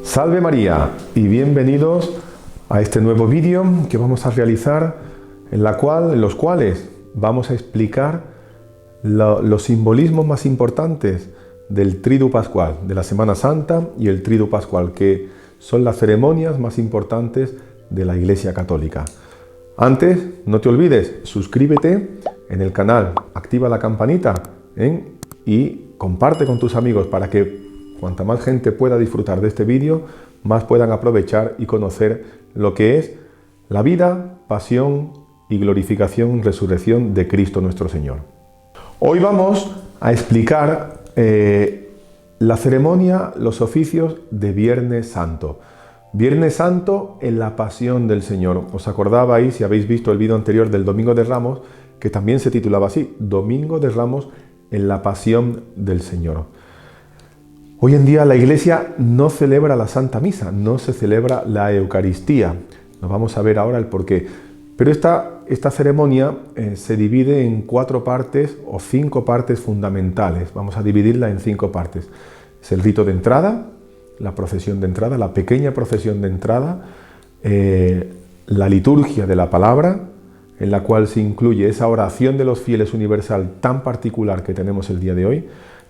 Salve María y bienvenidos a este nuevo vídeo que vamos a realizar en los cuales vamos a explicar los simbolismos más importantes del Triduo Pascual, de la Semana Santa y el Triduo Pascual, que son las ceremonias más importantes de la Iglesia Católica. Antes, no te olvides, suscríbete en el canal, activa la campanita y comparte con tus amigos para que cuanta más gente pueda disfrutar de este vídeo, más puedan aprovechar y conocer lo que es la vida, pasión y glorificación, resurrección de Cristo nuestro Señor. Hoy vamos a explicar la ceremonia, los oficios de Viernes Santo. Viernes Santo en la Pasión del Señor. Os acordabais, si habéis visto el vídeo anterior del Domingo de Ramos, que también se titulaba así, Domingo de Ramos en la Pasión del Señor. Hoy en día la Iglesia no celebra la Santa Misa, no se celebra la Eucaristía. Nos vamos a ver ahora el porqué. Pero esta ceremonia se divide en 4 partes o 5 partes fundamentales. Vamos a dividirla en 5 partes. Es el rito de entrada, la procesión de entrada, la pequeña procesión de entrada, la liturgia de la palabra, en la cual se incluye esa oración de los fieles universal tan particular que tenemos el día de hoy.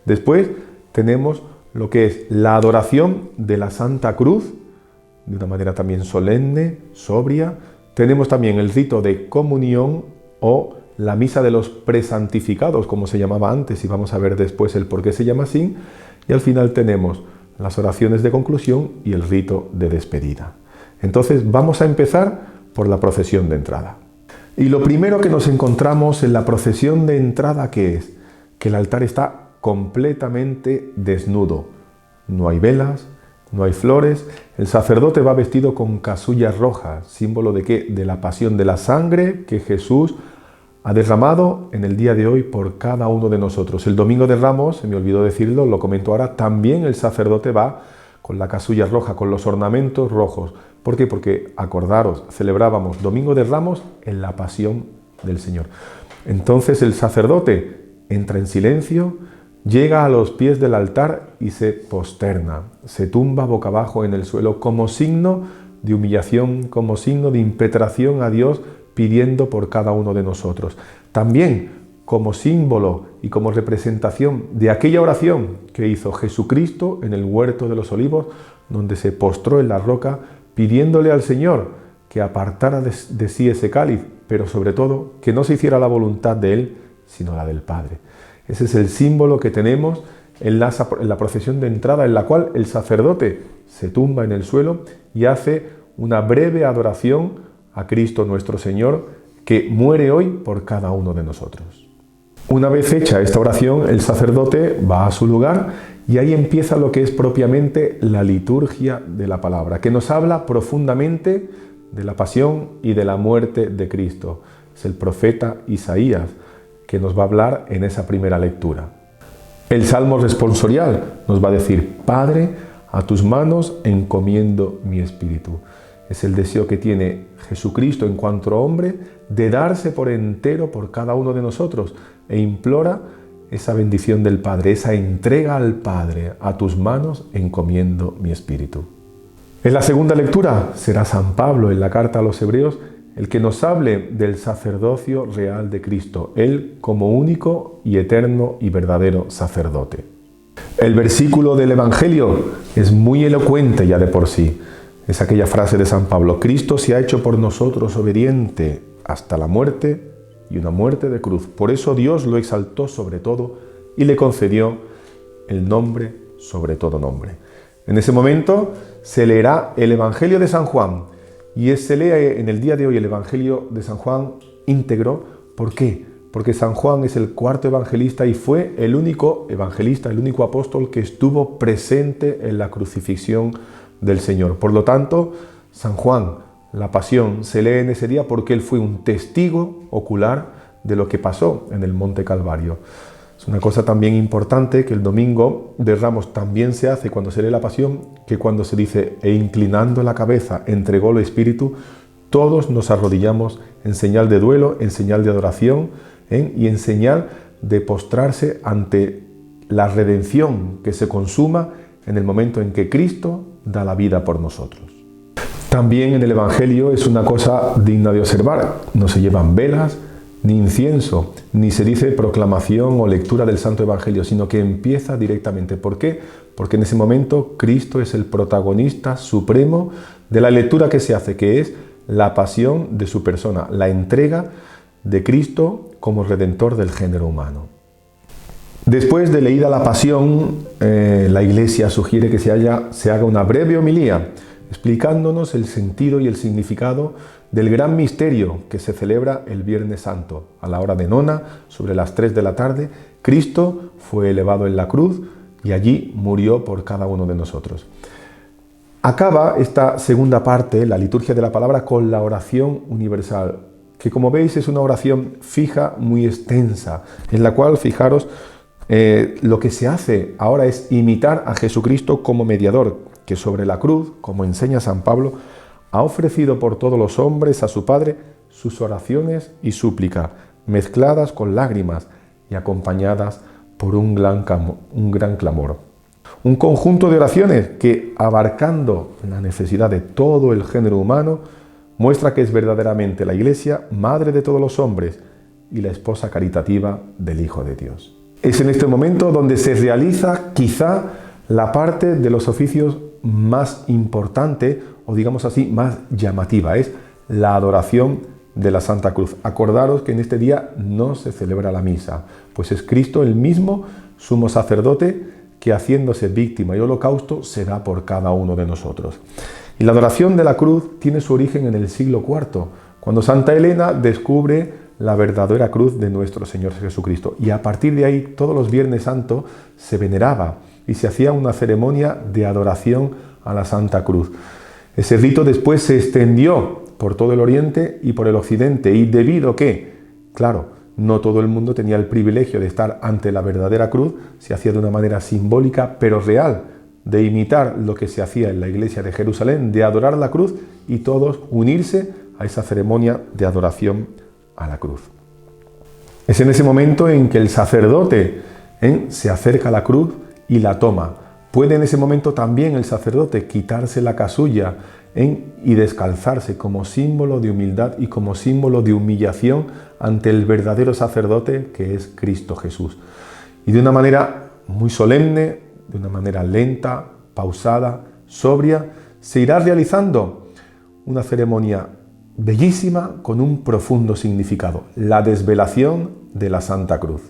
Después tenemos lo que es la adoración de la Santa Cruz, de una manera también solemne, sobria. Tenemos también el rito de comunión o la misa de los presantificados, como se llamaba antes, y vamos a ver después el por qué se llama así. Y al final tenemos las oraciones de conclusión y el rito de despedida. Entonces vamos a empezar por la procesión de entrada. Y lo primero que nos encontramos en la procesión de entrada, ¿qué es? Que el altar está completamente desnudo. No hay velas, no hay flores. El sacerdote va vestido con casullas rojas, símbolo de ¿qué? De la pasión, de la sangre que Jesús ha derramado en el día de hoy por cada uno de nosotros. El Domingo de Ramos, se me olvidó decirlo, lo comento ahora, también el sacerdote va con la casulla roja, con los ornamentos rojos. ¿Por qué? Porque, acordaros, celebrábamos Domingo de Ramos en la pasión del Señor. Entonces el sacerdote entra en silencio, llega a los pies del altar y se posterna, se tumba boca abajo en el suelo como signo de humillación, como signo de impetración a Dios, pidiendo por cada uno de nosotros. También como símbolo y como representación de aquella oración que hizo Jesucristo en el huerto de los olivos, donde se postró en la roca pidiéndole al Señor que apartara de sí ese cáliz, pero sobre todo que no se hiciera la voluntad de Él, sino la del Padre. Ese es el símbolo que tenemos en la procesión de entrada, en la cual el sacerdote se tumba en el suelo y hace una breve adoración a Cristo nuestro Señor, que muere hoy por cada uno de nosotros. Una vez hecha esta oración, el sacerdote va a su lugar y ahí empieza lo que es propiamente la liturgia de la palabra, que nos habla profundamente de la pasión y de la muerte de Cristo. Es el profeta Isaías que nos va a hablar en esa primera lectura. El Salmo responsorial nos va a decir: Padre, a tus manos encomiendo mi espíritu. Es el deseo que tiene Jesucristo en cuanto hombre de darse por entero por cada uno de nosotros e implora esa bendición del Padre, esa entrega al Padre: a tus manos encomiendo mi espíritu. En la segunda lectura será San Pablo en la carta a los Hebreos el que nos hable del sacerdocio real de Cristo, Él como único y eterno y verdadero sacerdote. El versículo del Evangelio es muy elocuente ya de por sí. Es aquella frase de San Pablo: Cristo se ha hecho por nosotros obediente hasta la muerte y una muerte de cruz. Por eso Dios lo exaltó sobre todo y le concedió el nombre sobre todo nombre. En ese momento se leerá el Evangelio de San Juan. Y se lee en el día de hoy el Evangelio de San Juan íntegro. ¿Por qué? Porque San Juan es el 4º evangelista y fue el único evangelista, el único apóstol que estuvo presente en la crucifixión del Señor. Por lo tanto, San Juan, la pasión, se lee en ese día porque él fue un testigo ocular de lo que pasó en el Monte Calvario. Es una cosa también importante que el Domingo de Ramos también se hace cuando se lee la Pasión, que cuando se dice: e inclinando la cabeza entregó el Espíritu, todos nos arrodillamos en señal de duelo, en señal de adoración y en señal de postrarse ante la redención que se consuma en el momento en que Cristo da la vida por nosotros. También en el Evangelio es una cosa digna de observar. No se llevan velas, ni incienso, ni se dice proclamación o lectura del Santo Evangelio, sino que empieza directamente. ¿Por qué? Porque en ese momento Cristo es el protagonista supremo de la lectura que se hace, que es la pasión de su persona, la entrega de Cristo como redentor del género humano. Después de leída la pasión, la Iglesia sugiere que se haga una breve homilía, explicándonos el sentido y el significado del gran misterio que se celebra el Viernes Santo. A la hora de nona, sobre las 3 de la tarde, Cristo fue elevado en la cruz y allí murió por cada uno de nosotros. Acaba esta segunda parte, la liturgia de la palabra, con la oración universal, que como veis es una oración fija, muy extensa, en la cual, fijaros, lo que se hace ahora es imitar a Jesucristo como mediador, que sobre la cruz, como enseña San Pablo, ha ofrecido por todos los hombres a su Padre sus oraciones y súplicas, mezcladas con lágrimas y acompañadas por un gran clamor. Un conjunto de oraciones que, abarcando la necesidad de todo el género humano, muestra que es verdaderamente la Iglesia, madre de todos los hombres y la esposa caritativa del Hijo de Dios. Es en este momento donde se realiza quizá la parte de los oficios más importante, o digamos así, más llamativa, es la adoración de la Santa Cruz. Acordaros que en este día no se celebra la misa, pues es Cristo el mismo sumo sacerdote que, haciéndose víctima y holocausto, se da por cada uno de nosotros. Y la adoración de la cruz tiene su origen en el siglo IV, cuando Santa Elena descubre la verdadera cruz de nuestro Señor Jesucristo. Y a partir de ahí, todos los Viernes Santos se veneraba y se hacía una ceremonia de adoración a la Santa Cruz. Ese rito después se extendió por todo el Oriente y por el Occidente, y debido a que, claro, no todo el mundo tenía el privilegio de estar ante la verdadera cruz, se hacía de una manera simbólica pero real, de imitar lo que se hacía en la iglesia de Jerusalén, de adorar la cruz y todos unirse a esa ceremonia de adoración a la cruz. Es en ese momento en que el sacerdote se acerca a la cruz y la toma. Puede en ese momento también el sacerdote quitarse la casulla y descalzarse como símbolo de humildad y como símbolo de humillación ante el verdadero sacerdote, que es Cristo Jesús. Y de una manera muy solemne, de una manera lenta, pausada, sobria, se irá realizando una ceremonia bellísima con un profundo significado: la desvelación de la Santa Cruz.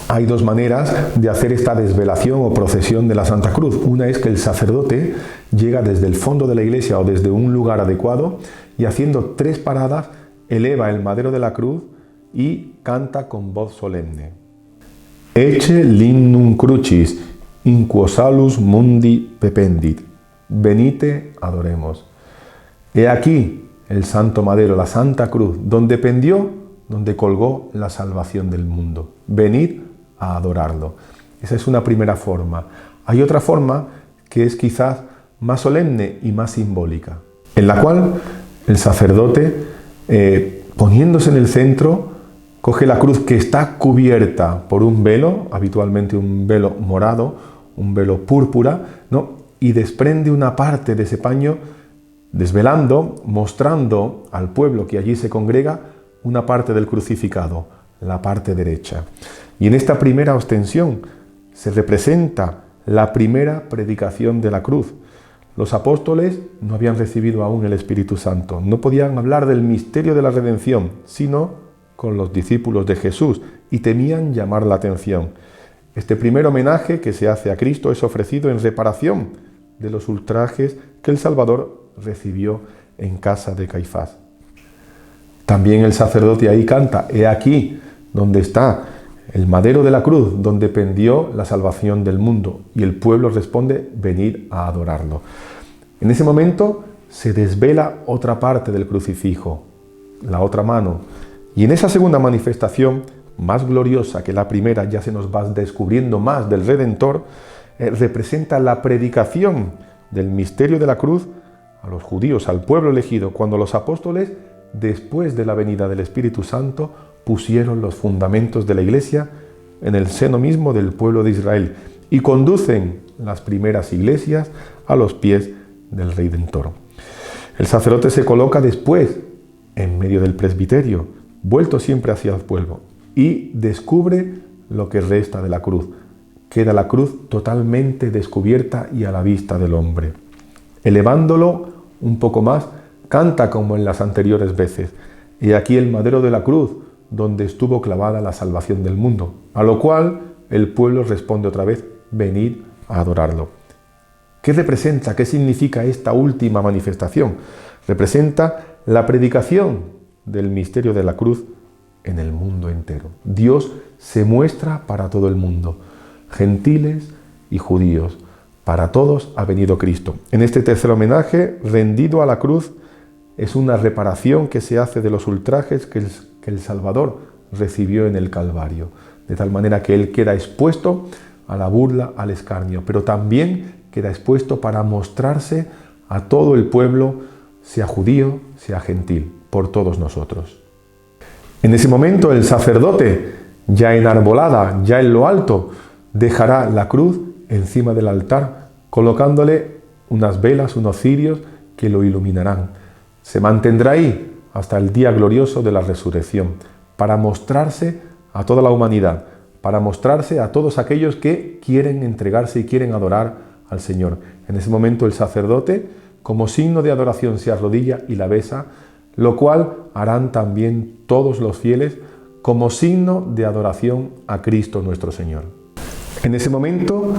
Hay dos maneras de hacer esta desvelación o procesión de la Santa Cruz. Una es que el sacerdote llega desde el fondo de la iglesia o desde un lugar adecuado y, haciendo 3 paradas, eleva el madero de la cruz y canta con voz solemne: Ecce lignum crucis, in quo salus mundi pependit. Venite, adoremos. He aquí el santo madero, la Santa Cruz, donde pendió, donde colgó la salvación del mundo. Venid a adorarlo. Esa es una primera forma. Hay otra forma que es quizás más solemne y más simbólica, en la cual el sacerdote, poniéndose en el centro, coge la cruz que está cubierta por un velo, habitualmente un velo morado, un velo púrpura, ¿no? Y desprende una parte de ese paño, desvelando, mostrando al pueblo que allí se congrega una parte del crucificado, la parte derecha. Y en esta primera ostensión se representa la primera predicación de la cruz. Los apóstoles no habían recibido aún el Espíritu Santo, no podían hablar del misterio de la redención, sino con los discípulos de Jesús, y temían llamar la atención. Este primer homenaje que se hace a Cristo es ofrecido en reparación de los ultrajes que el Salvador recibió en casa de Caifás. También el sacerdote ahí canta: he aquí donde está el madero de la cruz, donde pendió la salvación del mundo. Y el pueblo responde: venid a adorarlo. En ese momento se desvela otra parte del crucifijo, la otra mano. Y en esa segunda manifestación, más gloriosa que la primera, ya se nos va descubriendo más del Redentor, representa la predicación del misterio de la cruz a los judíos, al pueblo elegido, cuando los apóstoles, después de la venida del Espíritu Santo, pusieron los fundamentos de la Iglesia en el seno mismo del pueblo de Israel y conducen las primeras iglesias a los pies del Redentor. El sacerdote se coloca después en medio del presbiterio, vuelto siempre hacia el pueblo, y descubre lo que resta de la cruz. Queda la cruz totalmente descubierta y a la vista del hombre. Elevándolo un poco más, canta como en las anteriores veces: «He aquí el madero de la cruz, donde estuvo clavada la salvación del mundo», a lo cual el pueblo responde otra vez: «Venid a adorarlo». ¿Qué representa? ¿Qué significa esta última manifestación? Representa la predicación del misterio de la cruz en el mundo entero. Dios se muestra para todo el mundo, gentiles y judíos. Para todos ha venido Cristo. En este tercer homenaje, rendido a la cruz, es una reparación que se hace de los ultrajes que el Salvador recibió en el Calvario, de tal manera que Él queda expuesto a la burla, al escarnio, pero también queda expuesto para mostrarse a todo el pueblo, sea judío, sea gentil, por todos nosotros. En ese momento el sacerdote, ya enarbolada, ya en lo alto, dejará la cruz encima del altar, colocándole unas velas, unos cirios que lo iluminarán. Se mantendrá ahí hasta el día glorioso de la resurrección, para mostrarse a toda la humanidad, para mostrarse a todos aquellos que quieren entregarse y quieren adorar al Señor. En ese momento el sacerdote, como signo de adoración, se arrodilla y la besa, lo cual harán también todos los fieles como signo de adoración a Cristo nuestro Señor. En ese momento,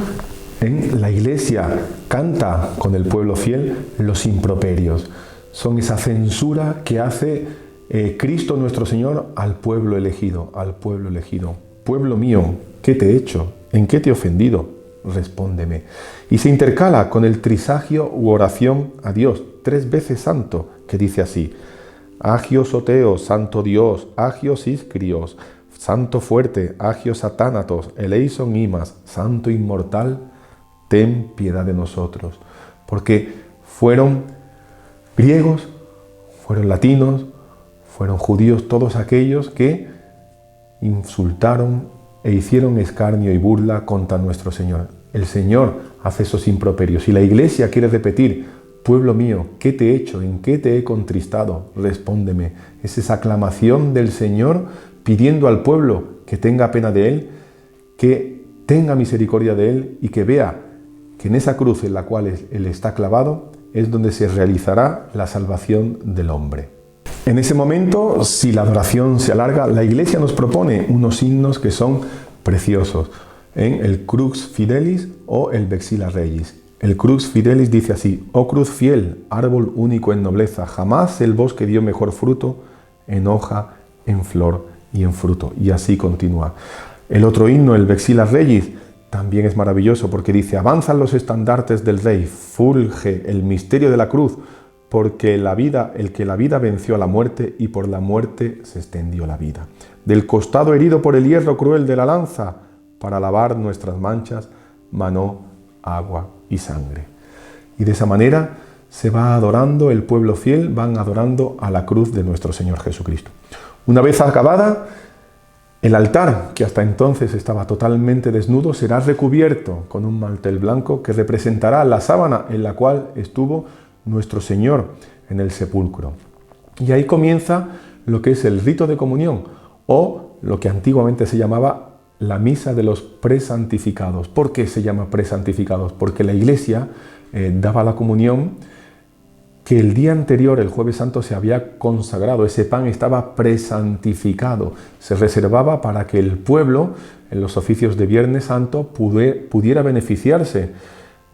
en la Iglesia canta con el pueblo fiel los improperios. Son esa censura que hace Cristo nuestro Señor al pueblo elegido, al pueblo elegido. «Pueblo mío, ¿qué te he hecho? ¿En qué te he ofendido? Respóndeme». Y se intercala con el trisagio u oración a Dios, 3 veces santo, que dice así: «Agios Oteos, santo Dios, agios Iscrios, santo fuerte, agios Satánatos, eleison imas, santo inmortal, ten piedad de nosotros». Porque fueron griegos, fueron latinos, fueron judíos, todos aquellos que insultaron e hicieron escarnio y burla contra nuestro Señor. El Señor hace esos improperios y la Iglesia quiere repetir: «Pueblo mío, ¿qué te he hecho? ¿En qué te he contristado? Respóndeme». Es esa aclamación del Señor pidiendo al pueblo que tenga pena de Él, que tenga misericordia de Él y que vea que en esa cruz en la cual Él está clavado es donde se realizará la salvación del hombre. En ese momento, si la adoración se alarga, la Iglesia nos propone unos himnos que son preciosos, en el Crux Fidelis o el Vexilla Regis. El Crux Fidelis dice así: «Oh cruz fiel, árbol único en nobleza, jamás el bosque dio mejor fruto, en hoja, en flor y en fruto». Y así continúa. El otro himno, el Vexilla Regis, también es maravilloso porque dice: «Avanzan los estandartes del Rey, fulge el misterio de la cruz, porque el que la vida venció a la muerte y por la muerte se extendió la vida. Del costado herido por el hierro cruel de la lanza, para lavar nuestras manchas, manó agua y sangre». Y de esa manera se va adorando, el pueblo fiel van adorando a la cruz de nuestro Señor Jesucristo. Una vez acabada, el altar, que hasta entonces estaba totalmente desnudo, será recubierto con un mantel blanco que representará la sábana en la cual estuvo nuestro Señor en el sepulcro. Y ahí comienza lo que es el rito de comunión, o lo que antiguamente se llamaba la misa de los presantificados. ¿Por qué se llama presantificados? Porque la Iglesia daba la comunión que el día anterior, el Jueves Santo, se había consagrado. Ese pan estaba presantificado. Se reservaba para que el pueblo, en los oficios de Viernes Santo, pudiera beneficiarse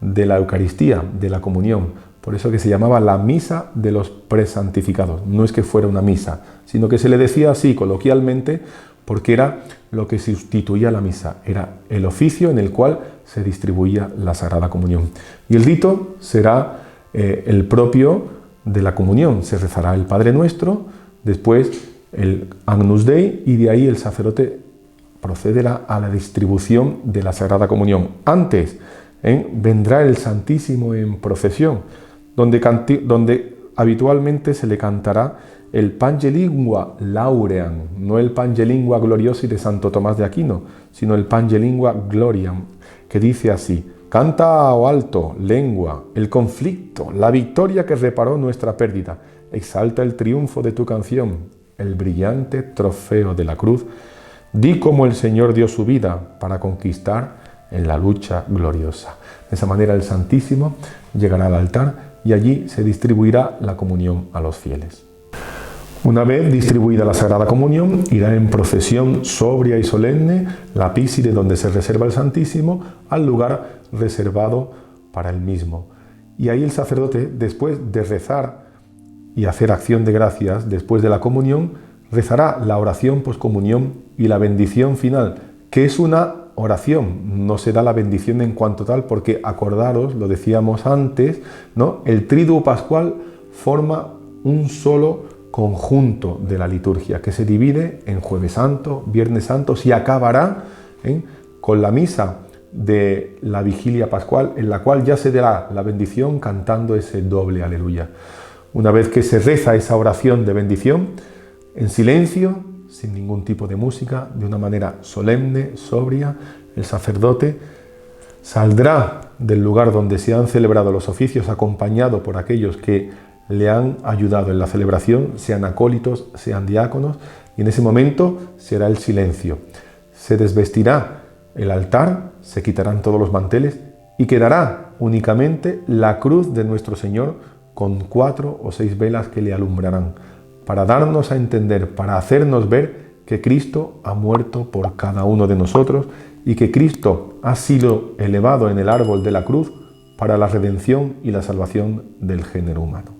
de la Eucaristía, de la comunión. Por eso que se llamaba la misa de los presantificados. No es que fuera una misa, sino que se le decía así coloquialmente porque era lo que sustituía la misa. Era el oficio en el cual se distribuía la Sagrada Comunión. Y el rito será el propio de la comunión. Se rezará el Padre Nuestro, después el Agnus Dei, y de ahí el sacerdote procederá a la distribución de la Sagrada Comunión. Antes vendrá el Santísimo en procesión, donde habitualmente se le cantará el Pange Lingua Lauream, no el Pange Lingua Gloriosi de Santo Tomás de Aquino, sino el Pange Lingua Gloriam, que dice así: Canta a alto, lengua, el conflicto, la victoria que reparó nuestra pérdida. Exalta el triunfo de tu canción, el brillante trofeo de la cruz. Di cómo el Señor dio su vida para conquistar en la lucha gloriosa. De esa manera el Santísimo llegará al altar y allí se distribuirá la comunión a los fieles. Una vez distribuida la Sagrada Comunión, irá en procesión sobria y solemne la pícide donde se reserva el Santísimo al lugar reservado para él mismo. Y ahí el sacerdote, después de rezar y hacer acción de gracias, después de la comunión, rezará la oración poscomunión y la bendición final, que es una oración, no se da la bendición en cuanto tal, porque acordaros, lo decíamos antes, ¿no? El Triduo Pascual forma un solo conjunto de la liturgia, que se divide en Jueves Santo, Viernes Santo, y acabará con la misa de la Vigilia Pascual, en la cual ya se dará la bendición cantando ese doble aleluya. Una vez que se reza esa oración de bendición, en silencio, sin ningún tipo de música, de una manera solemne, sobria, el sacerdote saldrá del lugar donde se han celebrado los oficios acompañado por aquellos que le han ayudado en la celebración, sean acólitos, sean diáconos, y en ese momento será el silencio. Se desvestirá el altar, se quitarán todos los manteles y quedará únicamente la cruz de nuestro Señor con 4 o 6 velas que le alumbrarán, para darnos a entender, para hacernos ver que Cristo ha muerto por cada uno de nosotros y que Cristo ha sido elevado en el árbol de la cruz para la redención y la salvación del género humano.